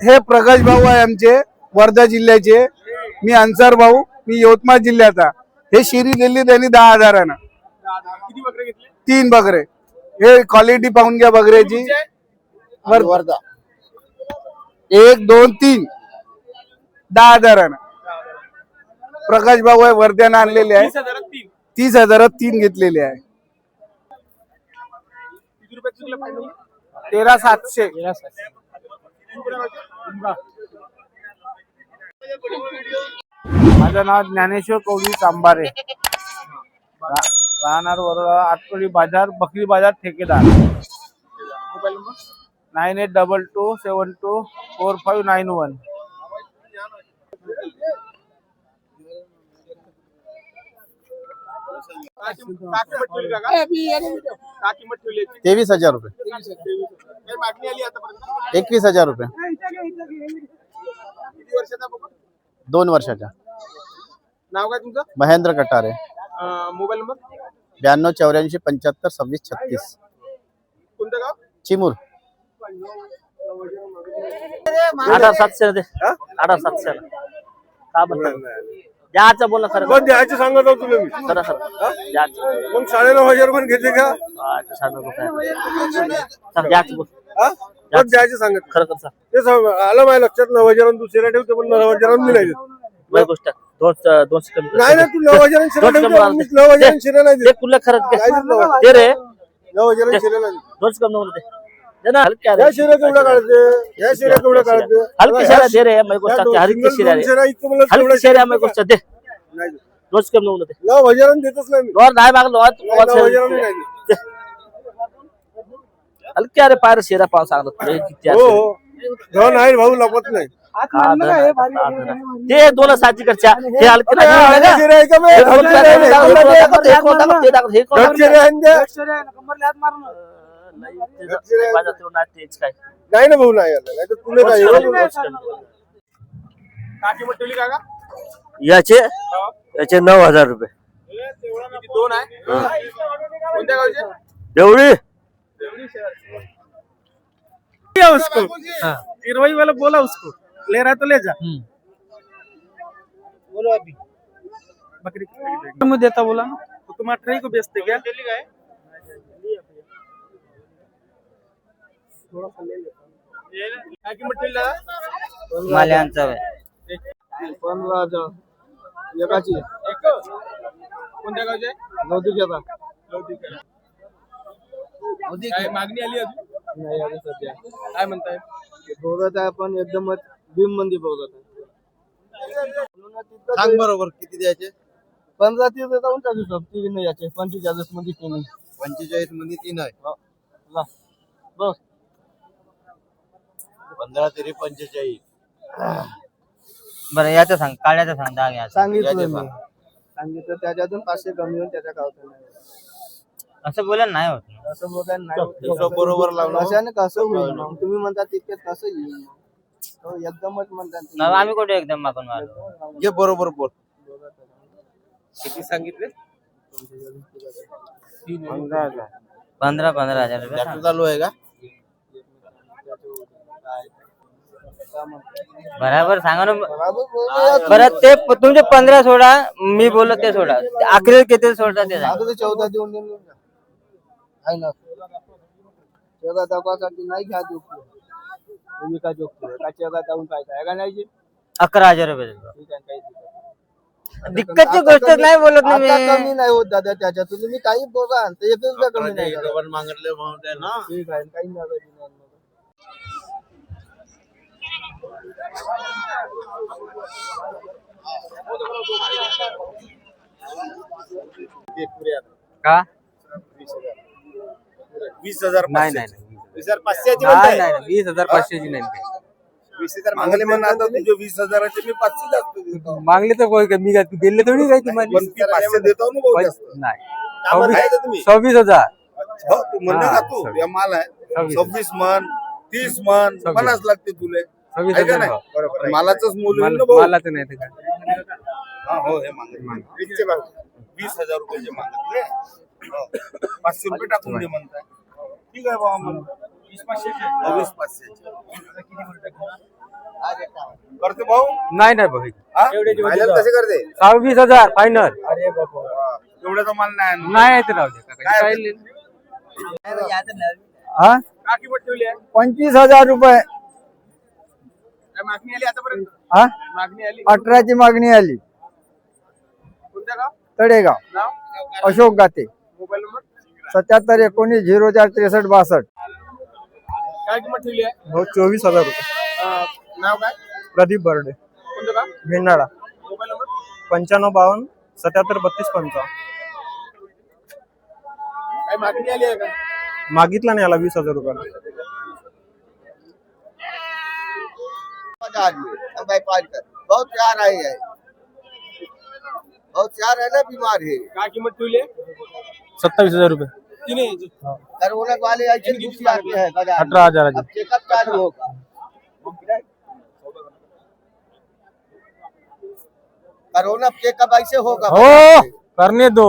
हे प्रकाश भाऊ आहे आमचे वर्धा जिल्ह्याचे. मी अन्सार भाऊ, मी यवतमाळ जिल्ह्याचा. हे शिरी दिली त्यांनी 10,000. किती बकरे घेतले? 3 बकरे. हे क्वालिटी पाहून घ्या बकऱ्याची. वर्धा 1 2 3 10,000. प्रकाश भाऊ आहे, वर्ध्याने आणलेले आहे. 30,000 3 घेतलेले आहे. 13,700. माझं नाव ज्ञानेश्वर कवडी चांबारे, राहणार वरोळा, आटकोली बाजार, बकरी बाजार ठेकेदार. 9822724591. काय किंमत ठेवली? 23,000 रुपये. मागणी आली आतापर्यंत? 21,000 रुपये. किती वर्षाचा बकरा? 2 वर्षाचा. नाव काय तुमचं? महेंद्र कटारे. Mobile number? 9284752636. कोणतं गाव? चिमूर. 8,700 दे. 8,700 का बरं द्यायचं? बोला खरं. कोण द्यायचं सांगत होतो तुम्ही? खरं खरं द्यायचं. मग 9,500 पण घेते का? 9,500 द्यायचं बोल. कोण द्यायचं सांगत? खरं खरं सर ते आलं माझ्या लक्षात. 9,000 तू शिरा ठेवते पण 9,000 मी नाही देत. बरं गोष्ट. 200 कमी कर. नाही ना, तू 9,000 शिरा ठेवते, 9,000 शिरा नाही ते देत. कुठलं खरं नाही देत 9,000. दे रे. 9,000 शिरा नाही देत. 200 कमी नको दे. दे ना हलक्या या शिरा केवढा काढते? या शिरा केवढा काढते? हलकी शिरा दे रे. मैं गोष्ट हलकी शिरा रे. हलकी शिरा मैं गोष्ट दे. नाही देत. 200 कमी नको दे. 9,000 देतच नाही मी. लोर नाही मागलो. 9,000 नाही देत. हलकी अरे पायर शिरा पाव सांगतो किती हो हो. जाऊन आहे भाऊ, लपत नाही. ते 2,700 हे हलकी शिरा आहे का बे? नाही ना भाऊ, नाही आलं. नाही तर तुला काय एवढं? काकी मग ठेवली का? याचे 9,000 रुपये. किती? 2 आहे. कोणत्या गावचे? देवळी. उसको इरवाई वाला बोला, उसको ले रहा तो ले जा. बोलो अभी बकरी कितने देता बोला ना? तो तुम 18 को बेचते क्या? काकी मग ठेवली का? माल्यांचा 15,000 एकाची. कोणत्या गावचे? लौदिकेचा. काय मागणी आली अजून? नाही अजून सध्या. काय म्हणताय? बघत आहे पण एकदमच भीम मंदी बघत आहे. सांग बरोबर किती द्यायचे? 15-30 जाऊन टाकू शकतो. 3 नाही याचे. 45 मध्ये 3. 45 मध्ये 3 आहे. बस 15 तरी 45. बरं याचं सांग. काळ्याचं सांग. दहा घ्या. सांगितलं मी. सांगितलं त्याच्यातून 500 कमी होऊन त्याच्या गावचं नाही. असं बोलायला नाही होत. असं बोलायला नाही होत. बरोबर लावलं. अशाने कसं होईल मग? तुम्ही म्हणता तितक्यात कसं येईल? तो एकदमच म्हणतात तुम्ही. आम्ही कुठे एकदम मागून मारलो. जे बरोबर बोल. किती सांगितले? 15,000 रुपये सांग. चालू आहे का? बराबर सांगा ना. बरं ते तुमचे 15 सोडा. मी बोललो ते सोडा. अकरा किती सोडता ते सांग. 14 देऊन देऊन आहे ना. 14 दाखवासाठी नाही घ्या जोक. तुम्ही काय जोक का? 14 जाऊन काय काय का नाही? 11,000 रुपये. ठीक आहे. काही दिक्कतची गोष्ट नाही बोलत ना मी. कमी नाही होत दादा त्याच्यात. तुम्ही काही बोला तर 1 रुपया कमी नाही करा. मागितले ना. ठीक आहे. काही नाही. का? 20,000. नाही नाही 20,500 नाही नाही 20,500 नाही. 20,000 मागले म्हणून आता तुझे 20,000चे मी 500 जास्त देतो. मागले तर मी काय दिले थोडी काय तुम्हाला. पण ती 500 देतो ना भाऊ जास्त. नाही. काय म्हणताय तुम्ही? 26,000. हो, तू म्हणले का तू या माल आहे 26 मन 30 मन 50 लागते तुले. आहे का नाही? बरोबर. मालाचंच मूल्य आहे ना भाऊ. मालाचं नाही ते काय. हा, हो हे मागितले 20,000 रुपयाचे मागितले. 500 रुपये टाकून दे म्हणताय. ठीक आहे बाबा मग 20,500 करते भाऊ. नाही नाही भाऊ हा? Final कसे करते 26,000 फायनल. एवढ्याचा माल नाही आणू. नाही ते राहू दे. काय? हा का किंमत ठेवली आहे? 25,000 रुपये. काय मागणी आली आतापर्यंत? हा मागणी आली 18ची मागणी आली. कोणत्या गाव? तळेगाव नाव? अशोक गाते. Mobile number 77 19 04 63 62. काय किंमत ठेवली आहे? हो 24,000 रुपये. नाव काय? प्रदीप बर्डे कोणतं गाव? भेंडाळा. Mobile number 95 52 77 32 55. काय मागणी आली आहे का? मागितला नाही याला 20,000 रुपयाला. बहुत प्यार है, बहुत प्यार है ना, बीमार है। काय किंमत ठेवली आहे? 27,000 रुपये. तिने कोरोना वाले ऐसे घुस जाते हैं बाजार में। 18,000. अब चेकअप चालू होगा। कोरोना चेकअप ऐसे होगा हो करने दो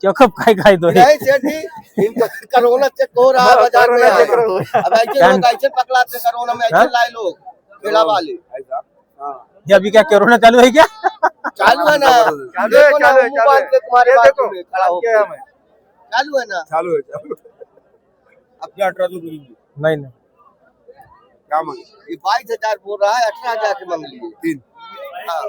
चेकअप काय दो. नहीं सेठी, इनको कोरोना चेक हो रहा है बाजार में। अब ऐसे लोग ऐसे पकड़ाते कोरोना में, ऐसे लाए लोग ठेला वाले। ये अभी क्या कोरोना चालू है क्या? चालू है ना, देखो ना, मुंह बांध के तुम्हारे बाजू में खड़ा होकर। चालू है ना। चालू आहे. आपल्या 18 नहीं नहीं. क्या मागे ये 22,000 बोल रहा है, 18,000 के मांग लीजिए। 3 हाँ।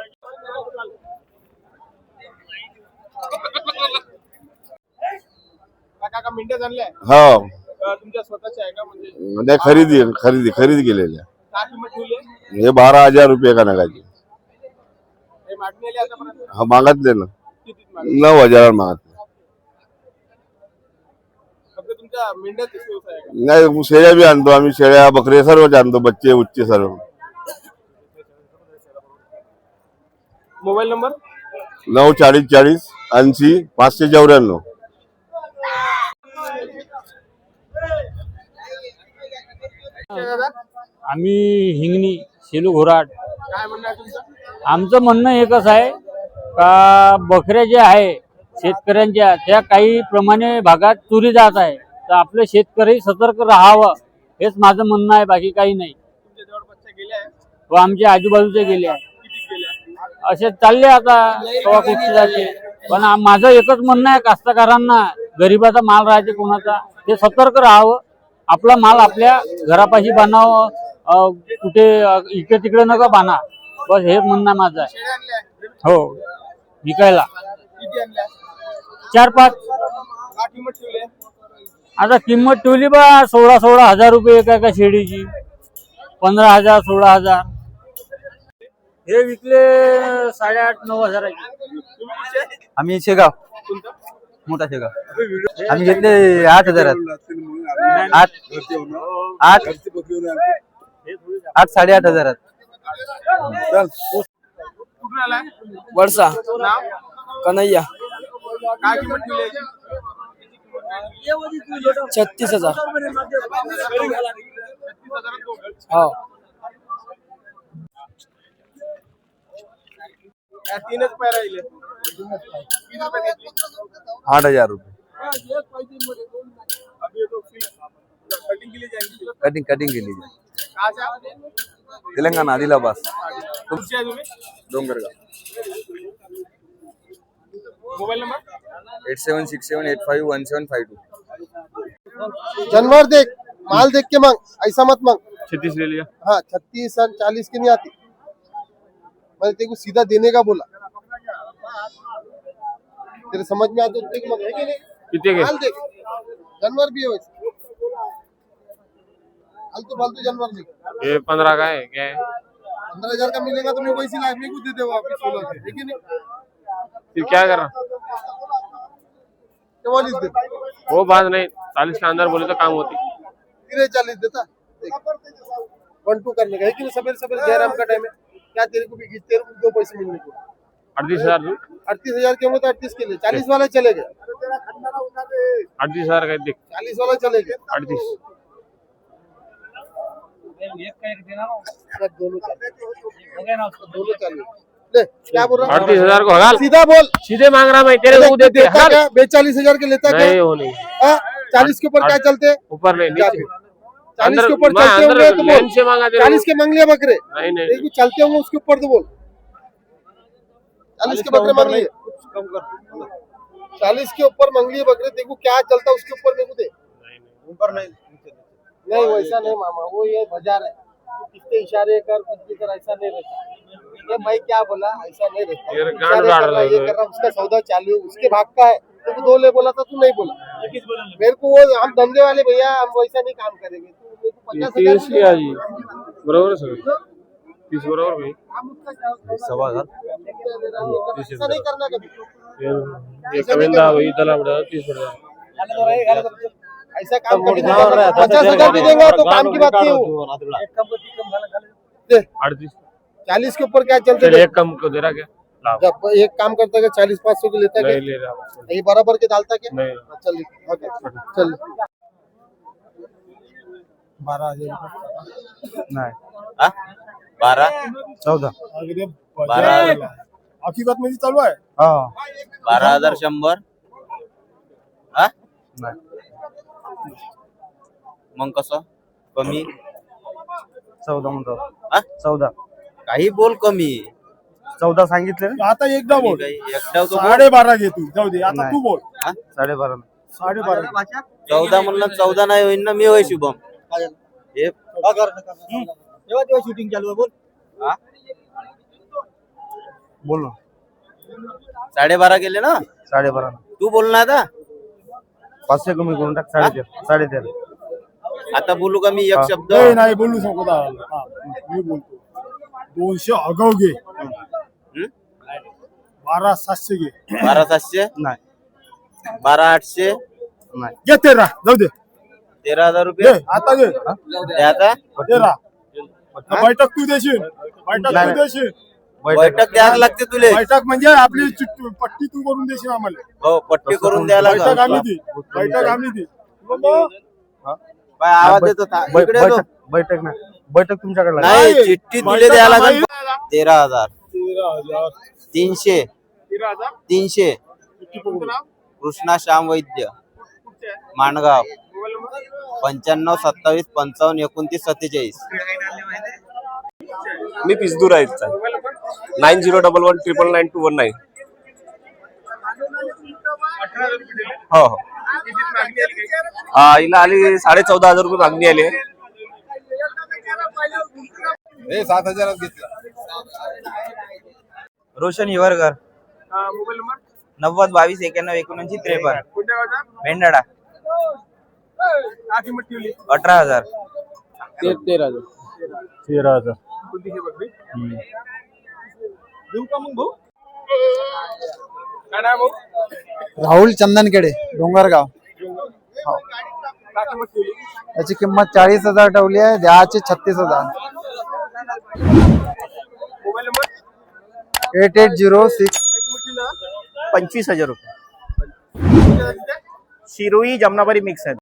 काका मेंढ्या आणल्या हो तुमच्या स्वतःच्या आहे का? म्हणजे नाही खरेदी केलेली आहे. काय किंमत ठेवली आहे? हे 12,000 रुपये का नगाची. काही मागणी आली आतापर्यंत? हा मागतले ना किती मागणी? 9,000 मागतले. फक्त तुमच्या मेंढ्याचाच व्यवसाय आहे का? नाही मग शेळ्या बी आणतो आम्ही. शेळ्या बकरे सर्वच आणतो. बच्चे उच्चे सर्व. Mobile number 940 40 80 594. आम्ही हिंगणी शेलू घोराट. काय म्हणणं आहे तुमचं? आमचं म्हणणं एकच आहे का बकऱ्या ज्या आहे शेतकऱ्यांच्या त्या काही प्रमाणे भागात चोरी जात आहे. तर आपले शेतकरी सतर्क राहावं हेच माझं म्हणणं आहे. बाकी काही नाही. तुमच्या जवळपासच्या गेल्या आहे? व आमच्या आजूबाजूचे गेले आहे. किती गेल्या? असे चालले आता कवा कुठचे जाते. पण माझं एकच म्हणणं आहे कास्तकारांना गरीबाचा माल राहायचे कोणाचा ते सतर्क राहावं. आपला माल आपल्या घरापाशी बांधावं. कुठे इकडे तिकडे नका बांधा. बस हे म्हणणं माझं आहे. शेळ्या आणल्या आहे? हो विकायला किती आणल्या? 4-5. काय किंमत ठेवली आहे? आता किंमत ठेवली बा 16,000 रुपये एका शेळीची. 15,000 16,000. हे विकले 8,500 9,000. आम्ही शेगाव कोणतं? मोठा शेगाव. आम्ही घेतले 8,000. 8-8,500. कुठून आलाय? वर्षा नाव? कन्हैया. काय किंमत ठेवली आहे? 36,000. 36,000 हो. या तीनच पाय राहिले. किती रुपये घेतली? 8,000 रुपये. अभी ये तो कटिंग के लिए जाएंगे. कटिंग केली. कहाँ से आप? तेलंगणा आदिलाबाद. कुठचे आहे तुम्ही? डोंगरगाव. Mobile number 8767851752. जानवर देख, माल देख के मांग, ऐसा मत मांग। 36 ले लिया. हाँ 36 और 40 की नहीं आती। मैंने तेरे को सीधा देने का बोला। तेरे समझ में आता तो मत है कि नहीं? कितने के? माल देख, जानवर भी है वैसे। फालतू जानवर देख। ये 15 का है क्या है? 15,000 का मिलेगा तो मैं वैसी लाइफ में कुछ दे दे वापस 16 से, है कि नहीं? फिर क्या कर रहा? 44 दे, वो बात नहीं, 40 के अंदर बोले तो काम होती. 40 देता। 1-2 करने का है कि नहीं? सवेरे सवेरे जयराम का टाइम है। क्या तेरे को भी तेरे को 2 पैसे मिलने को 38,000 दूं? 38,000 के तो 38 के लिए 40 वाले चले गए। 38,000 का देख. 40 वाले चले गए। 38. दोनों चालू। ले, क्या बोल रहा 38,000 को हगाल, सीधा बोल। सीधे मांग रहा मैं तेरे को, देते देता हगाल। क्या 42,000 के लेता क्या? नहीं वो नहीं, 40 के ऊपर क्या चलते? ऊपर नहीं, नीचे 40 के ऊपर मैं चलते अंदर होंगे तो लाइन बोल। से मांगा तेरे 40 के मांग लिया बकरे, नहीं नहीं देखो चलते होंगे उसके ऊपर तो बोल। 40 के बकरे मांग लिए, 40 के ऊपर मांग लिए बकरे, देखो क्या चलता उसके ऊपर देखो दे। ऊपर नहीं, नहीं वैसा नहीं मामा, वो ये बाजार है, कितने इशारे कर कुछ भी कर, ऐसा नहीं रहता। ये मैं क्या बोला, ऐसा नहीं रहता। ये गांड इशारे गाड़ कर रहा है, रहा ये कर रहा, उसका सौदा चालू है, उसके भाग का है, तो 2 ले बोला था, तू नहीं बोला। मेरे को वो हम धंधे वाले भैया, हम वैसा नहीं काम करेंगे। तू मेरे को 50,000 30 किया जी, बरोबर है सर, 30 बरोबर भाई, ऐसा नहीं करना कभी। ये कविंदा वही तला बड़ा 30 बड़ा, ऐसा काम कभी नहीं करना। 50,000 भी देंगे तो काम की बात नहीं है वो। 38, 40 के ऊपर क्या चलते चल एक कम को दे रहा क्या लाभ, जब एक काम करता है 40-500 के लेता नहीं है, ले रहा ये बराबर के डालता क्या? नहीं, चल ओके, चल 12 हकीकत मध्ये चालू आहे. 12,100 हा मग कसं कमी 14 म्हणतो. हा? 14 काही बोल कमी 14 सांगितले ना? आता एकदा बोल, काही एकदा तो बोल. 12.5 घे तू, जाऊ दे आता नाही. तू बोल. 12.5 12.5 14 म्हणलं 14 नाही होईल ना, मी होय शुभम हे तेव्हा शूटिंग चालू आहे बोल. हा बोल ना. 12.5 गेले ना, 12.5 तू बोल ना आता. 500 कमी करून टाक. 13.5 आता बोलू का मी एक शब्द? नाही बोलू शकतो दादा. मी बोलतो 200 आगाऊ घे, 12,700 घे. 12,700 नाही 12,800 नाही घे 13, जाऊ दे 13,000 घे, रुपये आता घे ते आता 13. बैठक तू देशील, बैठक तू देशील. बैठक द्यायला लागते तुले. बैठक म्हणजे आपली पट्टी तू करून देशील आम्हाला. हो पट्टी करून द्यायला बैठक लागल. आम्ही दी, बैठक आम्ही दी. काय आवाज देतो इकडे येतो. बैठक नाही, बैठक तुमच्याकडे लागेल. नाही चिठ्ठी तुले द्यायला लागल. 13,000 13,000 300 300 कृष्णा श्याम वैद्य माणगाव 95 27 55 29 47. मी पिसदूर आहे 9011199219. हो हो हिला आली 14,500 रुपये मागणी आली. 7,000 घेतला. Roshan Hiwarkar, mobile number 90 22 91 79 53. कोणत्या गावचा? भेंडाळा काय किंमत ठेवली? 18,000. 13,000 कोणती ही बकरी? देऊ का मग भाऊ? काय नाव भाऊ? राहुल चंदनखेडे, डोंगरगाव. काय किंमत ठेवली? याची किंमत 40,000 ठेवली आहे, द्याची 36,000. मोबाईल नंबर 8806 काय किंमत ठेवली ना? 25,000 रुपये. कोणत्या जातीचा? शिरोई जमनाबारी मिक्स आहे.